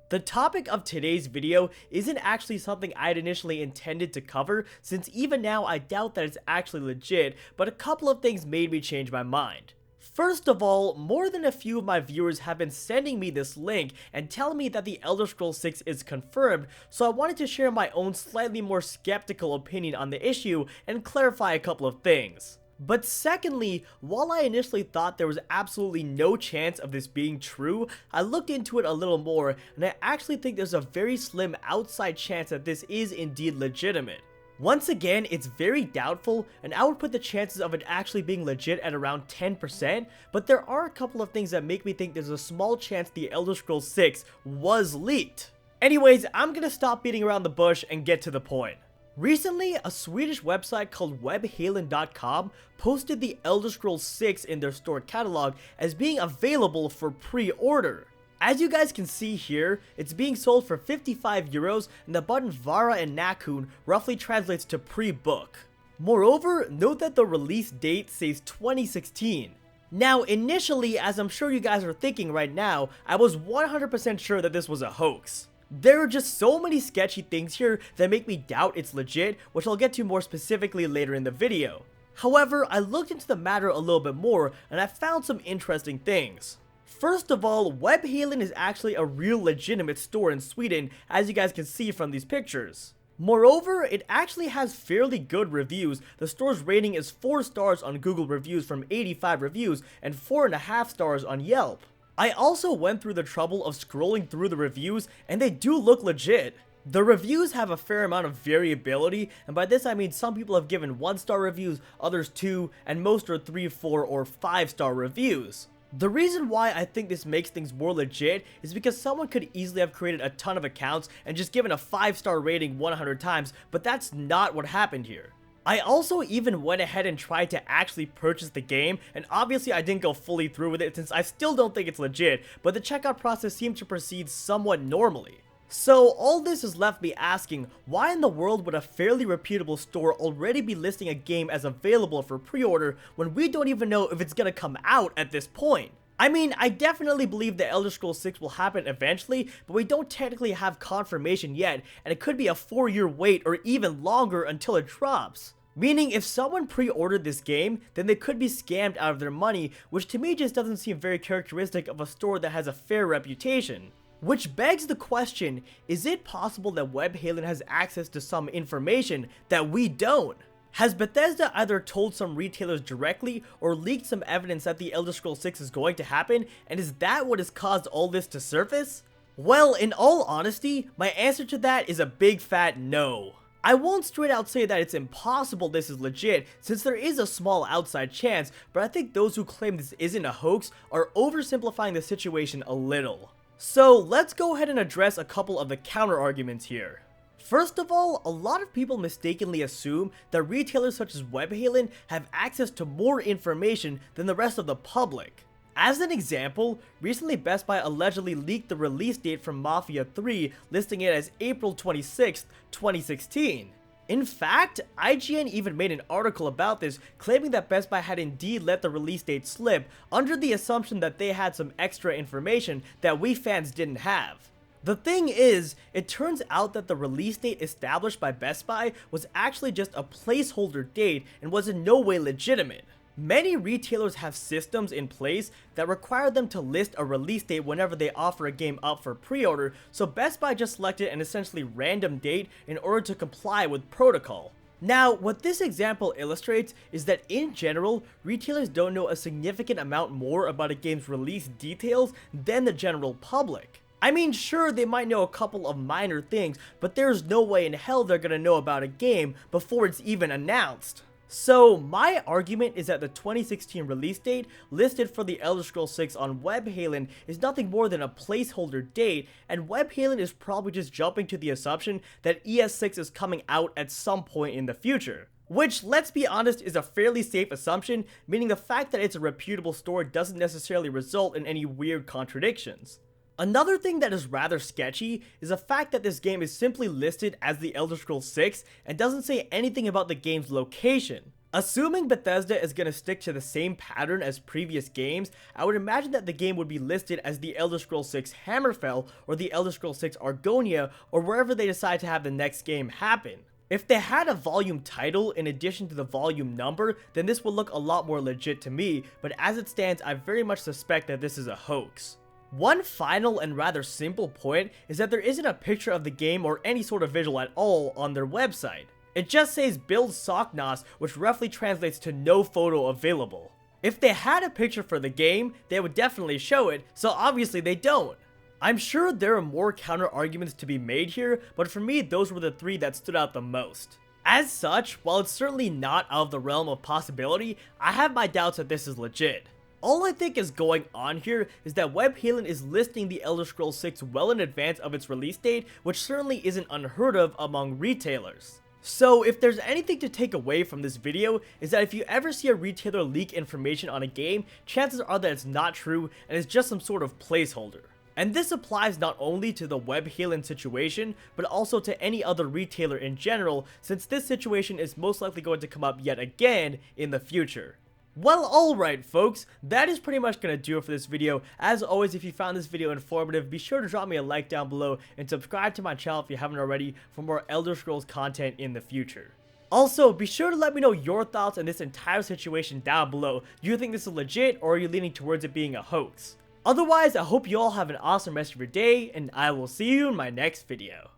The topic of today's video isn't actually something I'd initially intended to cover, since even now I doubt that it's actually legit, but a couple of things made me change my mind. First of all, more than a few of my viewers have been sending me this link and telling me that the Elder Scrolls 6 is confirmed, so I wanted to share my own slightly more skeptical opinion on the issue and clarify a couple of things. But secondly, while I initially thought there was absolutely no chance of this being true, I looked into it a little more and I actually think there's a very slim outside chance that this is indeed legitimate. Once again, it's very doubtful, and I would put the chances of it actually being legit at around 10%, but there are a couple of things that make me think there's a small chance the Elder Scrolls 6 was leaked. Anyways, I'm gonna stop beating around the bush and get to the point. Recently, a Swedish website called webhalen.com posted the Elder Scrolls 6 in their stored catalog as being available for pre-order. As you guys can see here, it's being sold for 55 euros and the button Vara and Nakun roughly translates to pre-book. Moreover, note that the release date says 2016. Now initially, as I'm sure you guys are thinking right now, I was 100% sure that this was a hoax. There are just so many sketchy things here that make me doubt it's legit, which I'll get to more specifically later in the video. However, I looked into the matter a little bit more and I found some interesting things. First of all, Webhalen is actually a real legitimate store in Sweden, as you guys can see from these pictures. Moreover, it actually has fairly good reviews. The store's rating is 4 stars on Google Reviews from 85 reviews and 4.5 stars on Yelp. I also went through the trouble of scrolling through the reviews and they do look legit. The reviews have a fair amount of variability, and by this I mean some people have given 1-star reviews, others 2, and most are 3, 4, or 5-star reviews. The reason why I think this makes things more legit is because someone could easily have created a ton of accounts and just given a 5-star rating 100 times, but that's not what happened here. I also even went ahead and tried to actually purchase the game, and obviously I didn't go fully through with it since I still don't think it's legit, but the checkout process seemed to proceed somewhat normally. So all this has left me asking, why in the world would a fairly reputable store already be listing a game as available for pre-order when we don't even know if it's gonna come out at this point? I mean, I definitely believe the Elder Scrolls 6 will happen eventually, but we don't technically have confirmation yet, and it could be a 4-year wait or even longer until it drops. Meaning, if someone pre-ordered this game, then they could be scammed out of their money, which to me just doesn't seem very characteristic of a store that has a fair reputation. Which begs the question, is it possible that Webhalen has access to some information that we don't? Has Bethesda either told some retailers directly or leaked some evidence that the Elder Scrolls 6 is going to happen, and is that what has caused all this to surface? Well, in all honesty, my answer to that is a big fat no. I won't straight out say that it's impossible this is legit, since there is a small outside chance, but I think those who claim this isn't a hoax are oversimplifying the situation a little. So let's go ahead and address a couple of the counter arguments here. First of all, a lot of people mistakenly assume that retailers such as Webhalen have access to more information than the rest of the public. As an example, recently Best Buy allegedly leaked the release date from Mafia 3, listing it as April 26th, 2016. In fact, IGN even made an article about this, claiming that Best Buy had indeed let the release date slip, under the assumption that they had some extra information that we fans didn't have. The thing is, it turns out that the release date established by Best Buy was actually just a placeholder date and was in no way legitimate. Many retailers have systems in place that require them to list a release date whenever they offer a game up for pre-order, so Best Buy just selected an essentially random date in order to comply with protocol. Now, what this example illustrates is that in general, retailers don't know a significant amount more about a game's release details than the general public. I mean, sure, they might know a couple of minor things, but there's no way in hell they're gonna know about a game before it's even announced. So my argument is that the 2016 release date listed for the Elder Scrolls 6 on Webhalen is nothing more than a placeholder date, and Webhalen is probably just jumping to the assumption that ES6 is coming out at some point in the future. Which, let's be honest, is a fairly safe assumption, meaning the fact that it's a reputable store doesn't necessarily result in any weird contradictions. Another thing that is rather sketchy is the fact that this game is simply listed as the Elder Scrolls 6 and doesn't say anything about the game's location. Assuming Bethesda is going to stick to the same pattern as previous games, I would imagine that the game would be listed as The Elder Scrolls 6 Hammerfell or The Elder Scrolls 6 Argonia, or wherever they decide to have the next game happen. If they had a volume title in addition to the volume number, then this would look a lot more legit to me, but as it stands, I very much suspect that this is a hoax. One final and rather simple point is that there isn't a picture of the game or any sort of visual at all on their website. It just says build Socknos, which roughly translates to no photo available. If they had a picture for the game, they would definitely show it, so obviously they don't. I'm sure there are more counter arguments to be made here, but for me those were the three that stood out the most. As such, while it's certainly not out of the realm of possibility, I have my doubts that this is legit. All I think is going on here is that Webhealing is listing The Elder Scrolls 6 well in advance of its release date, which certainly isn't unheard of among retailers. So if there's anything to take away from this video, is that if you ever see a retailer leak information on a game, chances are that it's not true and it's just some sort of placeholder. And this applies not only to the Webhealing situation, but also to any other retailer in general, since this situation is most likely going to come up yet again in the future. Well, alright folks, that is pretty much going to do it for this video. As always, if you found this video informative, be sure to drop me a like down below and subscribe to my channel if you haven't already for more Elder Scrolls content in the future. Also, be sure to let me know your thoughts on this entire situation down below. Do you think this is legit, or are you leaning towards it being a hoax? Otherwise, I hope you all have an awesome rest of your day, and I will see you in my next video.